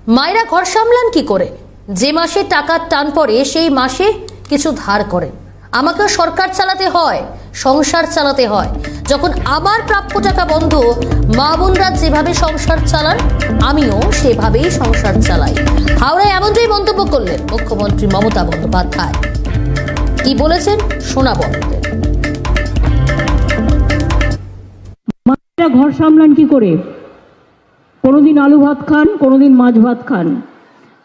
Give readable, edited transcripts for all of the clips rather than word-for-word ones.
মায়েরা ঘর সামলান কি করে? যে মাসে টাকার টান পড়ে সেই মাসে কিছু ধার করেন। আমাকেও সরকার চালাতে হয়, সংসার চালাতে হয়। যখন আবার প্রাপ্য টাকা বন্ধ, মা বোনরা যেভাবে সংসার চালান আমিও সেভাবেই সংসার চালাই। হাওড়ায় এমনটাই মন্তব্য করলেন মুখ্যমন্ত্রী মমতা বন্দ্যোপাধ্যায়। কি বলেছেন শোনাবো আপনাদের। মায়েরা ঘর সামলান কি করে? কোনোদিন আলু ভাত খান, কোনোদিন মাছ ভাত খান।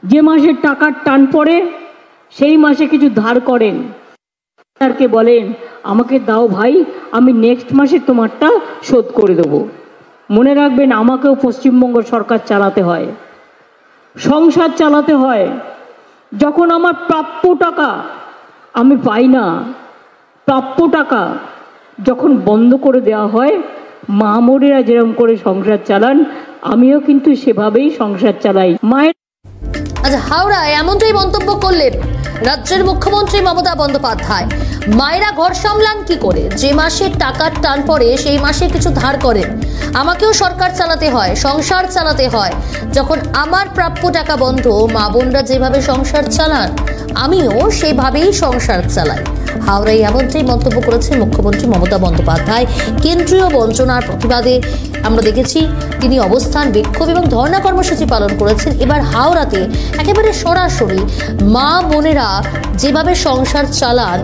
যে মাসে টাকার টান পড়ে সেই মাসে কিছু ধার করেন। সরকারকে বলেন আমাকে দাও ভাই, আমি নেক্সট মাসে তোমারটা শোধ করে দেবো। মনে রাখবেন, আমাকেও পশ্চিমবঙ্গ সরকার চালাতে হয়, সংসার চালাতে হয়। যখন আমার প্রাপ্য টাকা আমি পাই না, প্রাপ্য টাকা যখন বন্ধ করে দেওয়া হয়, মা বোনেরা যেরকম করে সংসার চালান আমিও কিন্তু সেভাবেই সংসার চালাই। মায়ের আচ্ছা, হাওড়ায় এমনটাই মন্তব্য করলেন রাজ্যের মুখ্যমন্ত্রী মমতা বন্দ্যোপাধ্যায়। মায়েরা ঘর সামলান কি করে? যে মাসে টাকার টান পড়ে সেই মাসে কিছু ধার করেন। আমাকেও সরকার চালাতে হয়, সংসার চালাতে হয়। যখন আমার প্রাপ্য টাকা বন্ধ, মা বোনরা যেভাবে সংসার চালান আমিও সেভাবেই সংসার চালাই। হাওড়ায় এমনটাই মন্তব্য করেছেন মুখ্যমন্ত্রী মমতা বন্দ্যোপাধ্যায়। কেন্দ্রীয় বঞ্চনার প্রতিবাদে আমরা দেখেছি তিনি অবস্থান, বিক্ষোভ এবং ধর্ণা কর্মসূচি পালন করেছেন। এবার হাওড়াতে একেবারে সরাসরি মা বোনেরা যেভাবে সংসার চালান,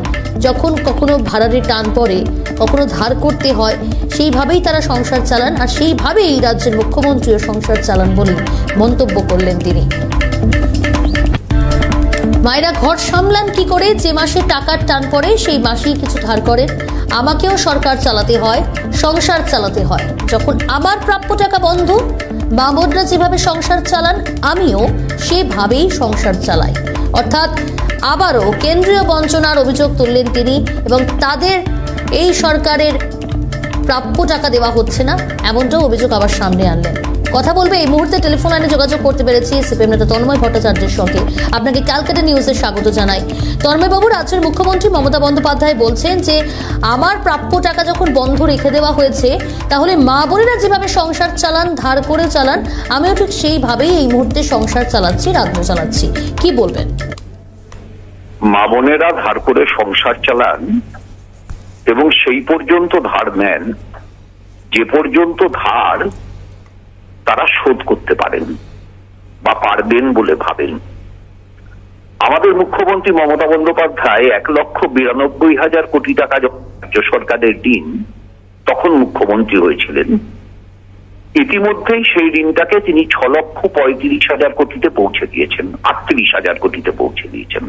যখন কখনো ভাড়ারে টান পড়ে, কখনো ধার করতে হয়, সেইভাবেই তারা সংসার চালান। আর সেইভাবেই রাজ্যের মুখ্যমন্ত্রীও সংসার চালান বলে মন্তব্য করলেন তিনি। মায়েরা ঘর সামলান কি করে? যে মাসে টাকার টান পড়ে সেই মাসেই কিছু ধার করেন। আমাকেও সরকার চালাতে হয়, সংসার চালাতে হয়। যখন আমার প্রাপ্য টাকা বন্ধ, মা বোনরা যেভাবে সংসার চালান আমিও সেভাবেই সংসার চালাই। অর্থাৎ আবারও কেন্দ্রীয় বঞ্চনার অভিযোগ তুললেন তিনি এবং তাদের এই সরকারের প্রাপ্য টাকা দেওয়া হচ্ছে না, এমনটাও অভিযোগ আবার সামনে আনলেন। কথা বলবে এই মুহূর্তে টেলিফোন লাইনে যোগাযোগ করতে পেরেছি সিপিএম নেতা তন্ময় ভট্টাচার্যের সঙ্গে। আপনাকে ক্যালকাটা নিউজে স্বাগত জানাই। তন্ময় বাবু, রাজ্যের মুখ্যমন্ত্রী মমতা বন্দ্যোপাধ্যায় বলছেন যে আমার প্রাপ্য টাকা যখন বন্ধ রেখে দেওয়া হয়েছে, তাহলে মা বোনেরা যেভাবে সংসার চালান, ধার করে চালান, আমিও ঠিক সেইভাবেই এই মুহূর্তে সংসার চালাচ্ছি, রাজ্য চালাচ্ছি। কি বলবেন? মা বোনেরা ধার করে সংসার চালান এবং সেই পর্যন্ত ধার নেন যে পর্যন্ত ধার তারা শোধ করতে পারেন বা পারবেন বলে ভাবেন। আমাদের মুখ্যমন্ত্রী মমতা বন্দ্যোপাধ্যায় 1,92,000 কোটি টাকা রাজ্য সরকারের ঋণ তখন মুখ্যমন্ত্রী হয়েছিলেন। ইতিমধ্যেই সেই ঋণটাকে তিনি 6,35,000 কোটিতে পৌঁছে দিয়েছেন, 38,000 কোটিতে পৌঁছে দিয়েছেন।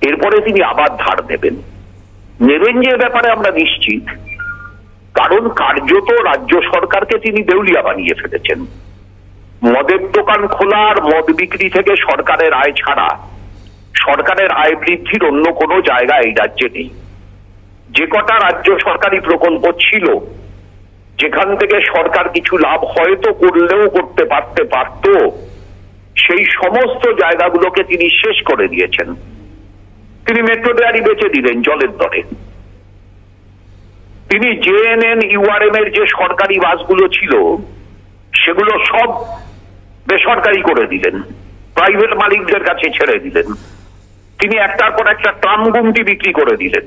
এরপরে তিনি আবার ধার নেবেন যে ব্যাপারে আমরা নিশ্চিত, কারণ কার্যত রাজ্য সরকারকে তিনি দেউলিয়া বানিয়ে ফেলেছেন। মদের দোকান খোলার, মদ বিক্রি থেকে সরকারের আয় ছাড়া সরকারের আয় বৃদ্ধির অন্য কোনো জায়গা এই রাজ্যে নেই। যে কটা রাজ্য সরকারি প্রকল্প ছিল, যেখান থেকে সরকার কিছু লাভ হয়তো করলেও করতে পারত, সেই সমস্ত জায়গাগুলোকে তিনি শেষ করে দিয়েছেন। তিনি মেট্রো ডেয়ারি বেচে দিলেন জলের দরে। তিনি জেএনএন ইউআরএম এর যে সরকারি বাসগুলো ছিল সেগুলো সব বেসরকারি করে দিলেন, প্রাইভেট মালিকদের কাছে ছেড়ে দিলেন। তিনি একটার পর একটা ট্রাম গুমটি বিক্রি করে দিলেন।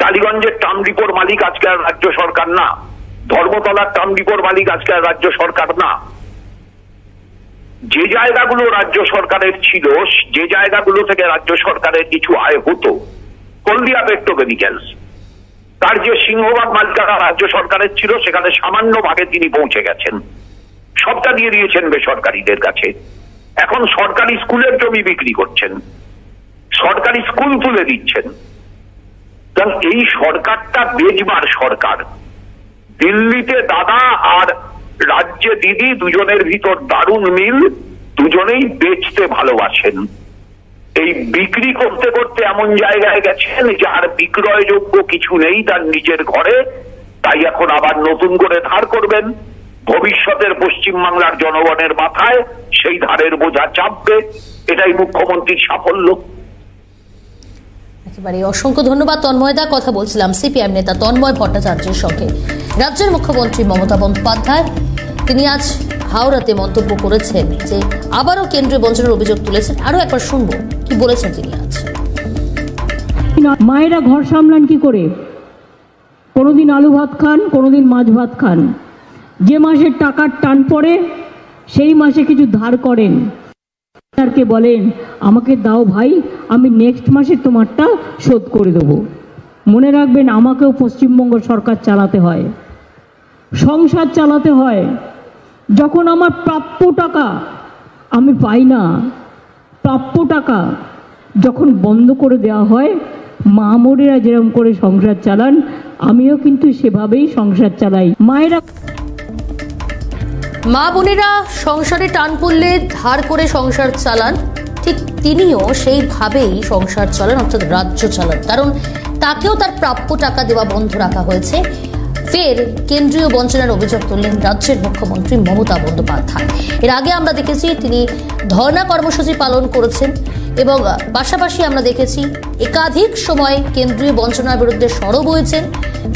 টালিগঞ্জের ট্রাম ডিপোর মালিক আজকে আর রাজ্য সরকার না, ধর্মতলার ট্রাম ডিপোর মালিক আজকে আর রাজ্য সরকার না। যে জায়গাগুলো রাজ্য সরকারের ছিল, যে জায়গাগুলো থেকে রাজ্য সরকারের কিছু আয় হতো, হলদিয়া পেট্রোকেমিক্যালস, তার যে সিংহভাগ মালিকানা রাজ্য সরকারের ছিল, সেখানে সামান্য ভাগে তিনি পৌঁছে গেছেন, সবটা দিয়ে দিয়েছেন বেসরকারীদের কাছে। এখন সরকারি স্কুলের জমি বিক্রি করছেন, সরকারি স্কুল তুলে দিচ্ছেন। কারণ এই সরকারটা বেচবার সরকার। দিল্লিতে দাদা আর রাজ্যে দিদি, দুজনের ভিতর দারুণ মিল, দুজনেই বেচতে ভালোবাসেন। এই বিক্রি করতে করতে এমন জায়গায় গেছেন যার বিক্রয়যোগ্য কিছু নেই তার নিজের ঘরে, তাই এখন আবার নতুন করে ধার করবেন। ভবিষ্যতের পশ্চিমবাংলার জনগণের মাথায় সেই ধারের বোঝা চাপবে। এটাই মুখ্যমন্ত্রীর সাফল্য। একেবারে অসংখ্য ধন্যবাদ তন্ময়দা। কথা বলছিলাম সিপিএম নেতা তন্ময় ভট্টাচার্যের সঙ্গে। রাজ্যের মুখ্যমন্ত্রী মমতা বন্দ্যোপাধ্যায় তিনি আজ হাওড়াতে মন্তব্য করেছেন যে আবারও কেন্দ্রীয় বঞ্চনার অভিযোগ তুলেছেন। আরো একবার শুনবো কি বলেছেন তিনি আজ। মায়েরা ঘর সামলান কি করে? কোনোদিন আলু ভাত খান, কোনোদিন মাছ ভাত খান। যে মাসে টাকার টান পড়ে সেই মাসে কিছু ধার করেন, সরকারকে বলেন আমাকে দাও ভাই, আমি নেক্সট মাসে তোমারটা শোধ করে দেবো। মনে রাখবেন, আমাকেও পশ্চিমবঙ্গ সরকার চালাতে হয়, সংসার চালাতে হয়। যখন আমার প্রাপ্য টাকা আমি পাই না, প্রাপ্য টাকা যখন বন্ধ করে দেওয়া হয়, মা বোনেরা যেরকম করে সংসার চালান, আমিও কিন্তু সেভাবেই সংসার চালাই। মা বোনেরা সংসারে টান পড়লে ধার করে সংসার চালান, ঠিক তিনিও সেইভাবেই সংসার চালান, অর্থাৎ রাজ্য চালান। কারণ তাকেও তার প্রাপ্য টাকা দেওয়া বন্ধ রাখা হয়েছে। ফের কেন্দ্রীয় বঞ্চনার অভিযোগ তুললেন রাজ্যের মুখ্যমন্ত্রী মমতা বন্দ্যোপাধ্যায়। এর আগে আমরা দেখেছি তিনি ধর্ণা কর্মসূচি পালন করেছেন এবং পাশাপাশি আমরা দেখেছি একাধিক সময় কেন্দ্রীয় বঞ্চনার বিরুদ্ধে সরব হয়েছেন,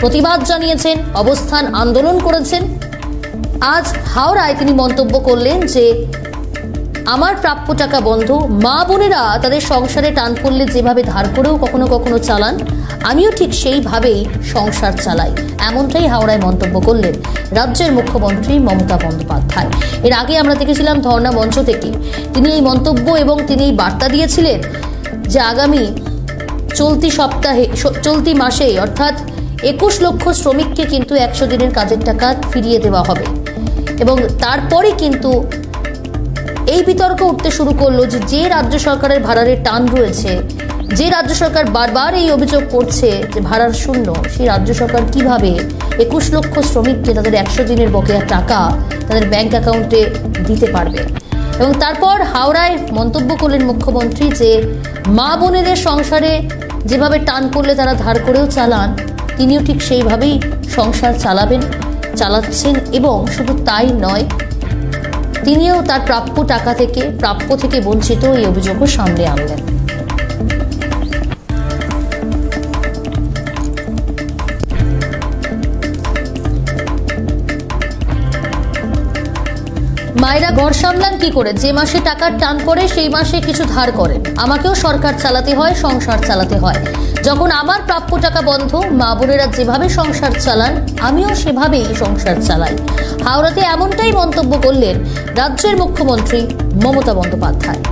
প্রতিবাদ জানিয়েছেন, অবস্থান আন্দোলন করেছেন। আজ হাওড়ায় তিনি মন্তব্য করলেন যে আমার প্রাপ্য টাকা বন্ধ, মা বোনেরা তাদের সংসারে টান পড়লে যেভাবে ধার করেও কখনো কখনো চালান, আমিও ঠিক সেইভাবেই সংসার চালাই। এমনটাই হাওড়ায় মন্তব্য করলেন রাজ্যের মুখ্যমন্ত্রী মমতা বন্দ্যোপাধ্যায়। এর আগে আমরা দেখেছিলাম ধর্ণা মঞ্চ থেকে তিনি এই মন্তব্য এবং তিনি এই বার্তা দিয়েছিলেন যে আগামী চলতি মাসে অর্থাৎ 21 লক্ষ শ্রমিককে কিন্তু 100 দিনের কাজের টাকা ফিরিয়ে দেওয়া হবে। এবং তারপরে কিন্তু এই বিতর্ক উঠতে শুরু করলো যে রাজ্য সরকারের ভাড়ারের টান রয়েছে, যে রাজ্য সরকার বারবার এই অভিযোগ করছে যে ভাড়ার শূন্য, সেই রাজ্য সরকার কিভাবে 21 লক্ষ শ্রমিককে তাদের 100 দিনের বকেয়া টাকা তাদের ব্যাংক অ্যাকাউন্টে দিতে পারবে। এবং তারপর হাওড়ায় মন্তব্য করলেন মুখ্যমন্ত্রী যে মা বোনেদের সংসারে যেভাবে টান পড়লে তারা ধার করেও চালান, তিনিও ঠিক সেইভাবেই সংসার চালাচ্ছেন। এবং শুধু তাই নয়, তিনিও তার প্রাপ্য থেকে বঞ্চিত এই অভিযোগও সামনে আনলেন। মায়েরা ঘর সামলান কি করে? যে মাসে টাকার টান পড়ে সেই মাসে কিছু ধার করেন, আমাকেও সরকার চালাতে হয়, সংসার চালাতে হয়। যখন আমার প্রাপ্য টাকা বন্ধ, মা বোনেরা যেভাবে সংসার চালান, আমিও সেভাবেই সংসার চালাই। হাওড়াতে এমনটাই মন্তব্য করলেন রাজ্যের মুখ্যমন্ত্রী মমতা বন্দ্যোপাধ্যায়।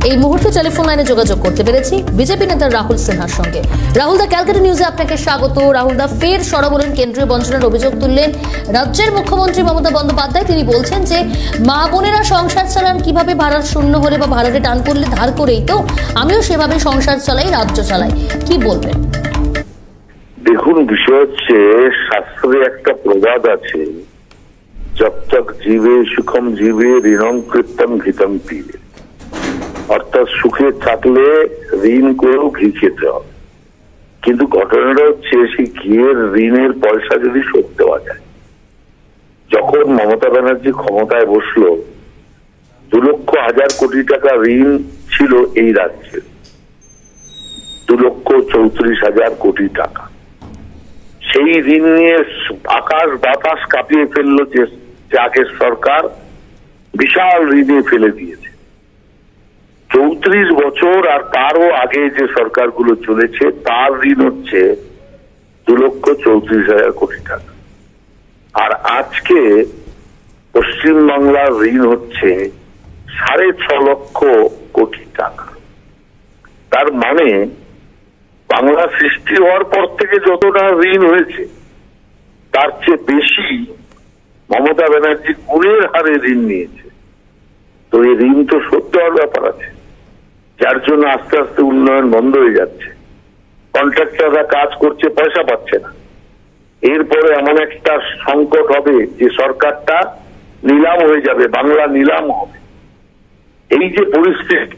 এই মুহূর্তে টেলিফোন লাইনে যোগাযোগ করতে পেরেছি বিজেপি নেতা রাহুল সিনহার সঙ্গে। রাহুল দা, ক্যালকাটা নিউজে আপনাকে স্বাগত। রাহুল দা, ফের সরব হলেন, কেন্দ্রীয় বঞ্চনার অভিযোগ তুললেন রাজ্যের মুখ্যমন্ত্রী মমতা বন্দ্যোপাধ্যায়। তিনি বলছেন যে মা বোনেরা সংসার চালান কিভাবে, ভাড়ার শূন্য হলে বা ভাড়ারে টান পড়লে ধার করেই তো, আমিও সেভাবে সংসার চালাই, রাজ্য চালাই। কি বলবেন? দেখুন, বিষয় হচ্ছে শাস্ত্রে একটা প্রবাদ আছে, জব তক জীবে সুখম জীবে ঋণম কৃত্যম ঘৃতম পিবে। অর্থাৎ সুখে থাকলে ঋণ করেও ঘি খেতে হবে। কিন্তু ঘটনাটা হচ্ছে সেই ঘিয়ের ঋণের পয়সা যদি শোধ দেওয়া যায়। যখন মমতা ব্যানার্জি ক্ষমতায় বসলো, 2,00,000 কোটি টাকা ঋণ ছিল এই রাজ্যে, 2,34,000 কোটি টাকা। সেই ঋণ নিয়ে আকাশ বাতাস কাঁপিয়ে ফেললো যে আগের সরকার, বিশাল ঋণে ফেলে দিয়েছে। 34 বছর আর তারও আগে যে সরকারগুলো চলেছে, তার ঋণ হচ্ছে 2,34,000 কোটি টাকা। আর আজকে পশ্চিমবাংলার ঋণ হচ্ছে 6.5 লক্ষ কোটি টাকা। তার মানে বাংলা সৃষ্টি হওয়ার পর থেকে যতটা ঋণ হয়েছে, তার চেয়ে বেশি মমতা ব্যানার্জি গুণের হারে ঋণ নিয়েছে। তো এই ঋণ তো শোধ দেওয়ার ব্যাপার আছে, যার জন্য আস্তে আস্তে উন্নয়ন বন্ধ হয়ে যাচ্ছে। কন্ট্রাক্টররা কাজ করছে, পয়সা পাচ্ছে না। এরপরে এমন একটা সংকট হবে যে সরকারটা নিলাম হয়ে যাবে, বাংলা নিলাম হবে। এই যে পরিস্থিতি,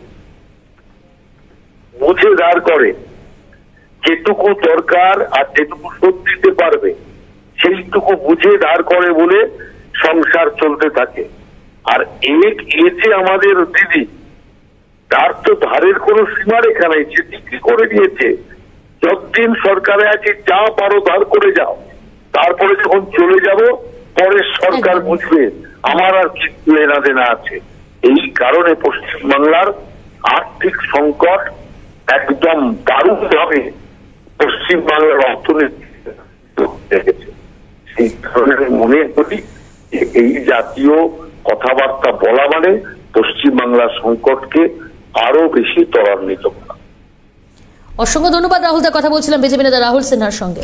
বুঝে দাঁড় করে যেটুকু দরকার আর যেটুকু শোধ দিতে পারবে সেইটুকু বুঝে দাঁড় করে বলে সংসার চলতে থাকে। আর এ যে আমাদের দিদি, তার তো ধারের কোনো সীমারেখা নেই, সে বিক্রি করে দিয়েছে যতদিন সরকারে আছি যা পারো ধার করে যাও, তারপরে যখন চলে যাব পরের সরকার বুঝবে আমার আর কি লেনা দেনা আছে। এই কারণে পশ্চিমবাংলার আর্থিক সংকট একদম দারুণ ভাবে পশ্চিমবাংলার অর্থনীতি দেখেছে। সেই কারণে মনে করি যে এই জাতীয় কথাবার্তা বলা মানে পশ্চিমবাংলার সংকটকে আরো বেশি ত্বরান্বিত করা। অসংখ্য ধন্যবাদ রাহুল দা, কথা বলছিলাম বিজেপি নেতা রাহুল সিনহার সঙ্গে।